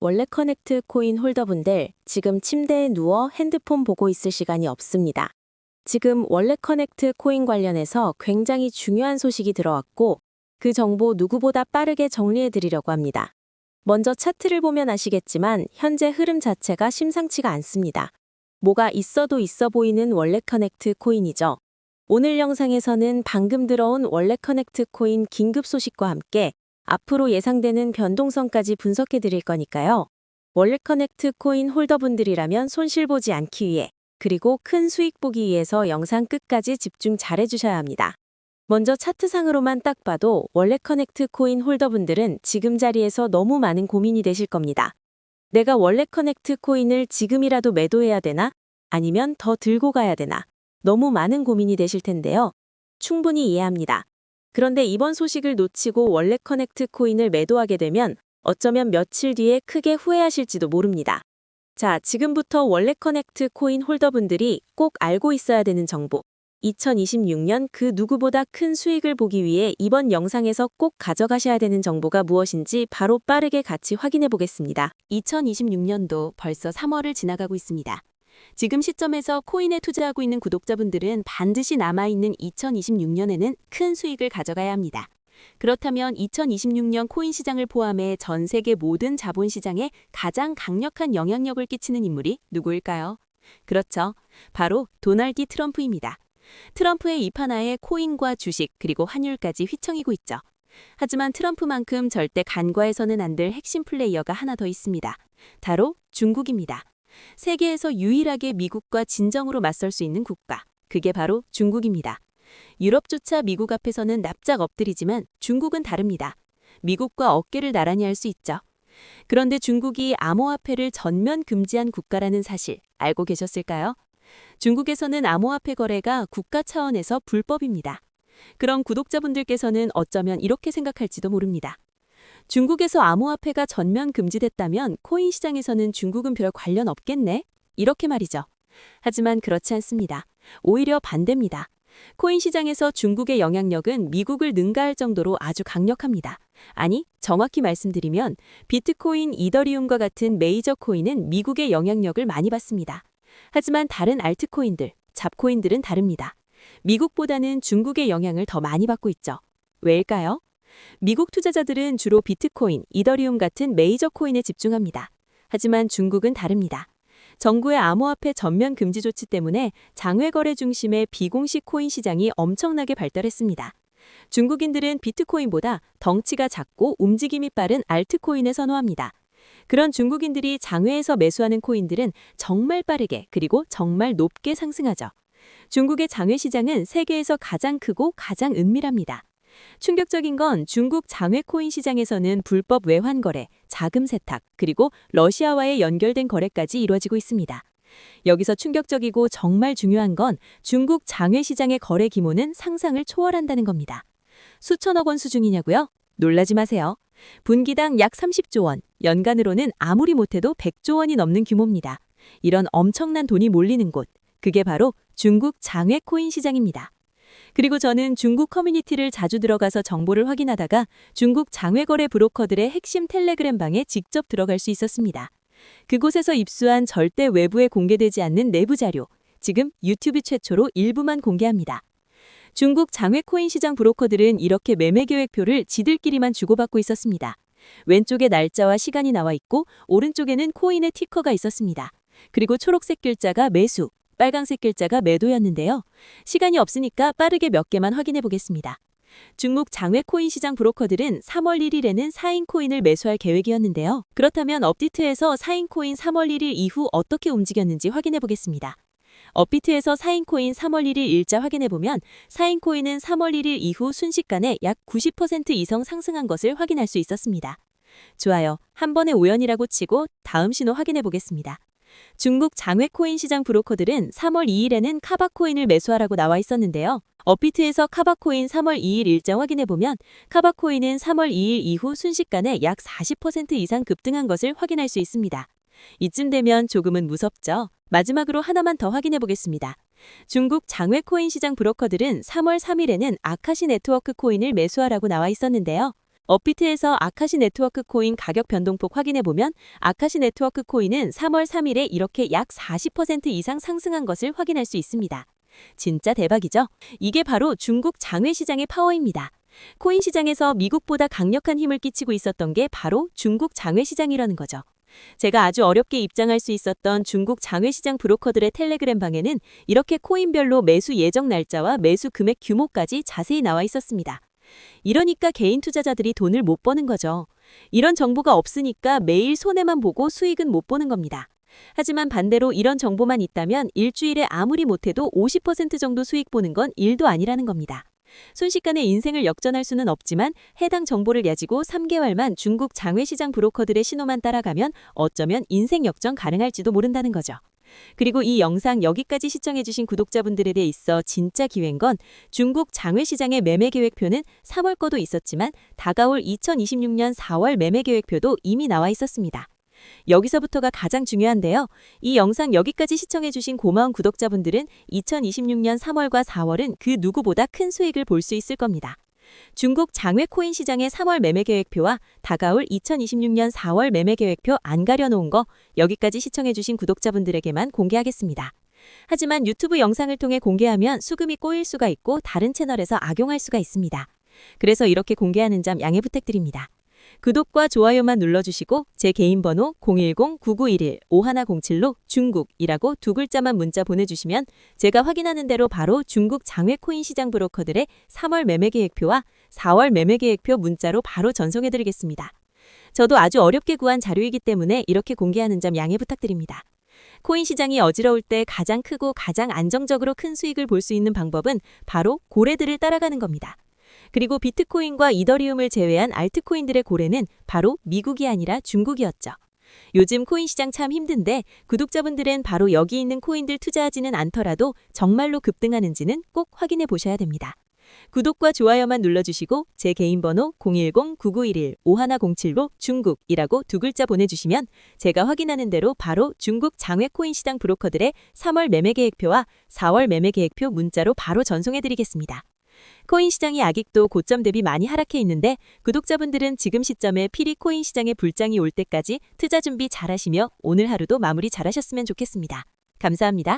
원래 커넥트 코인 홀더분들, 지금 침대에 누워 핸드폰 보고 있을 시간이 없습니다. 지금 원래 커넥트 코인 관련해서 굉장히 중요한 소식이 들어왔고, 그 정보 누구보다 빠르게 정리해 드리려고 합니다. 먼저 차트를 보면 아시겠지만 현재 흐름 자체가 심상치가 않습니다. 뭐가 있어도 있어 보이는 원래 커넥트 코인이죠. 오늘 영상에서는 방금 들어온 원래 커넥트 코인 긴급 소식과 함께 앞으로 예상되는 변동성까지 분석해 드릴 거니까요. 원래 커넥트 코인 홀더분들이라면 손실 보지 않기 위해, 그리고 큰 수익 보기 위해서 영상 끝까지 집중 잘 해주셔야 합니다. 먼저 차트상으로만 딱 봐도 원래 커넥트 코인 홀더분들은 지금 자리에서 너무 많은 고민이 되실 겁니다. 내가 원래 커넥트 코인을 지금이라도 매도해야 되나? 아니면 더 들고 가야 되나? 너무 많은 고민이 되실 텐데요. 충분히 이해합니다. 그런데 이번 소식을 놓치고 원래 커넥트 코인을 매도하게 되면 어쩌면 며칠 뒤에 크게 후회하실지도 모릅니다. 자, 지금부터 원래 커넥트 코인 홀더분들이 꼭 알고 있어야 되는 정보. 2026년 그 누구보다 큰 수익을 보기 위해 이번 영상에서 꼭 가져가셔야 되는 정보가 무엇인지 바로 빠르게 같이 확인해 보겠습니다. 2026년도 벌써 3월을 지나가고 있습니다. 지금 시점에서 코인에 투자하고 있는 구독자분들은 반드시 남아있는 2026년에는 큰 수익을 가져가야 합니다. 그렇다면 2026년 코인 시장을 포함해 전 세계 모든 자본시장에 가장 강력한 영향력을 끼치는 인물이 누구일까요? 그렇죠. 바로 도널드 트럼프입니다. 트럼프의 입 하나에 코인과 주식 그리고 환율까지 휘청이고 있죠. 하지만 트럼프만큼 절대 간과해서는 안 될 핵심 플레이어가 하나 더 있습니다. 바로 중국입니다. 세계에서 유일하게 미국과 진정으로 맞설 수 있는 국가, 그게 바로 중국입니다. 유럽조차 미국 앞에서는 납작 엎드리지만 중국은 다릅니다. 미국과 어깨를 나란히 할 수 있죠. 그런데 중국이 암호화폐를 전면 금지한 국가라는 사실 알고 계셨을까요? 중국에서는 암호화폐 거래가 국가 차원에서 불법입니다. 그럼 구독자분들께서는 어쩌면 이렇게 생각할지도 모릅니다. 중국에서 암호화폐가 전면 금지됐다면 코인 시장에서는 중국은 별 관련 없겠네? 이렇게 말이죠. 하지만 그렇지 않습니다. 오히려 반대입니다. 코인 시장에서 중국의 영향력은 미국을 능가할 정도로 아주 강력합니다. 아니, 정확히 말씀드리면 비트코인, 이더리움과 같은 메이저 코인은 미국의 영향력을 많이 받습니다. 하지만 다른 알트코인들, 잡코인들은 다릅니다. 미국보다는 중국의 영향을 더 많이 받고 있죠. 왜일까요? 미국 투자자들은 주로 비트코인, 이더리움 같은 메이저 코인에 집중합니다. 하지만 중국은 다릅니다. 정부의 암호화폐 전면 금지 조치 때문에 장외 거래 중심의 비공식 코인 시장이 엄청나게 발달했습니다. 중국인들은 비트코인보다 덩치가 작고 움직임이 빠른 알트코인을 선호합니다. 그런 중국인들이 장외에서 매수하는 코인들은 정말 빠르게 그리고 정말 높게 상승하죠. 중국의 장외 시장은 세계에서 가장 크고 가장 은밀합니다. 충격적인 건 중국 장외 코인 시장에서는 불법 외환 거래, 자금 세탁, 그리고 러시아와의 연결된 거래까지 이루어지고 있습니다. 여기서 충격적이고 정말 중요한 건 중국 장외 시장의 거래 규모는 상상을 초월한다는 겁니다. 수천억 원 수준이냐고요? 놀라지 마세요. 분기당 약 30조 원, 연간으로는 아무리 못해도 100조 원이 넘는 규모입니다. 이런 엄청난 돈이 몰리는 곳, 그게 바로 중국 장외 코인 시장입니다. 그리고 저는 중국 커뮤니티를 자주 들어가서 정보를 확인하다가 중국 장외거래 브로커들의 핵심 텔레그램 방에 직접 들어갈 수 있었습니다. 그곳에서 입수한 절대 외부에 공개되지 않는 내부 자료, 지금 유튜브 최초로 일부만 공개합니다. 중국 장외 코인 시장 브로커들은 이렇게 매매 계획표를 지들끼리만 주고받고 있었습니다. 왼쪽에 날짜와 시간이 나와 있고 오른쪽에는 코인의 티커가 있었습니다. 그리고 초록색 글자가 매수, 빨강색 글자가 매도였는데요. 시간이 없으니까 빠르게 몇 개만 확인해 보겠습니다. 중국 장외 코인 시장 브로커들은 3월 1일에는 4인 코인을 매수할 계획이었는데요. 그렇다면 업비트에서 4인 코인 3월 1일 이후 어떻게 움직였는지 확인해 보겠습니다. 업비트에서 4인 코인 3월 1일 일자 확인해 보면 4인 코인은 3월 1일 이후 순식간에 약 90% 이상 상승한 것을 확인할 수 있었습니다. 좋아요. 한 번의 우연이라고 치고 다음 신호 확인해 보겠습니다. 중국 장외 코인 시장 브로커들은 3월 2일에는 카바코인을 매수하라고 나와 있었는데요. 업비트에서 카바코인 3월 2일 일자 확인해보면 카바코인은 3월 2일 이후 순식간에 약 40% 이상 급등한 것을 확인할 수 있습니다. 이쯤 되면 조금은 무섭죠? 마지막으로 하나만 더 확인해보겠습니다. 중국 장외 코인 시장 브로커들은 3월 3일에는 아카시 네트워크 코인을 매수하라고 나와 있었는데요. 업비트에서 아카시 네트워크 코인 가격 변동폭 확인해보면 아카시 네트워크 코인은 3월 3일에 이렇게 약 40% 이상 상승한 것을 확인할 수 있습니다. 진짜 대박이죠? 이게 바로 중국 장외 시장의 파워입니다. 코인 시장에서 미국보다 강력한 힘을 끼치고 있었던 게 바로 중국 장외 시장이라는 거죠. 제가 아주 어렵게 입장할 수 있었던 중국 장외 시장 브로커들의 텔레그램 방에는 이렇게 코인별로 매수 예정 날짜와 매수 금액 규모까지 자세히 나와 있었습니다. 이러니까 개인 투자자들이 돈을 못 버는 거죠. 이런 정보가 없으니까 매일 손해만 보고 수익은 못 보는 겁니다. 하지만 반대로 이런 정보만 있다면 일주일에 아무리 못해도 50% 정도 수익 보는 건 일도 아니라는 겁니다. 순식간에 인생을 역전할 수는 없지만 해당 정보를 가지고 3개월만 중국 장외시장 브로커들의 신호만 따라가면 어쩌면 인생 역전 가능할지도 모른다는 거죠. 그리고 이 영상 여기까지 시청해주신 구독자분들에 있어 진짜 기회인 건 중국 장외시장의 매매 계획표는 3월 거도 있었지만 다가올 2026년 4월 매매 계획표도 이미 나와 있었습니다. 여기서부터가 가장 중요한데요. 이 영상 여기까지 시청해주신 고마운 구독자분들은 2026년 3월과 4월은 그 누구보다 큰 수익을 볼 수 있을 겁니다. 중국 장외 코인 시장의 3월 매매 계획표와 다가올 2026년 4월 매매 계획표 안 가려놓은 거 여기까지 시청해주신 구독자분들에게만 공개하겠습니다. 하지만 유튜브 영상을 통해 공개하면 수금이 꼬일 수가 있고 다른 채널에서 악용할 수가 있습니다. 그래서 이렇게 공개하는 점 양해 부탁드립니다. 구독과 좋아요만 눌러주시고 제 개인 번호 010-9911-5107로 중국이라고 두 글자만 문자 보내주시면 제가 확인하는 대로 바로 중국 장외 코인 시장 브로커들의 3월 매매 계획표와 4월 매매 계획표 문자로 바로 전송해드리겠습니다. 저도 아주 어렵게 구한 자료이기 때문에 이렇게 공개하는 점 양해 부탁드립니다. 코인 시장이 어지러울 때 가장 크고 가장 안정적으로 큰 수익을 볼 수 있는 방법은 바로 고래들을 따라가는 겁니다. 그리고 비트코인과 이더리움을 제외한 알트코인들의 고래는 바로 미국이 아니라 중국이었죠. 요즘 코인 시장 참 힘든데 구독자분들은 바로 여기 있는 코인들 투자하지는 않더라도 정말로 급등하는지는 꼭 확인해 보셔야 됩니다. 구독과 좋아요만 눌러주시고 제 개인 번호 010-9911-5107로 중국이라고 두 글자 보내주시면 제가 확인하는 대로 바로 중국 장외 코인 시장 브로커들의 3월 매매 계획표와 4월 매매 계획표 문자로 바로 전송해드리겠습니다. 코인 시장이 아직도 고점 대비 많이 하락해 있는데 구독자분들은 지금 시점에 필히 코인 시장의 불장이 올 때까지 투자 준비 잘하시며 오늘 하루도 마무리 잘하셨으면 좋겠습니다. 감사합니다.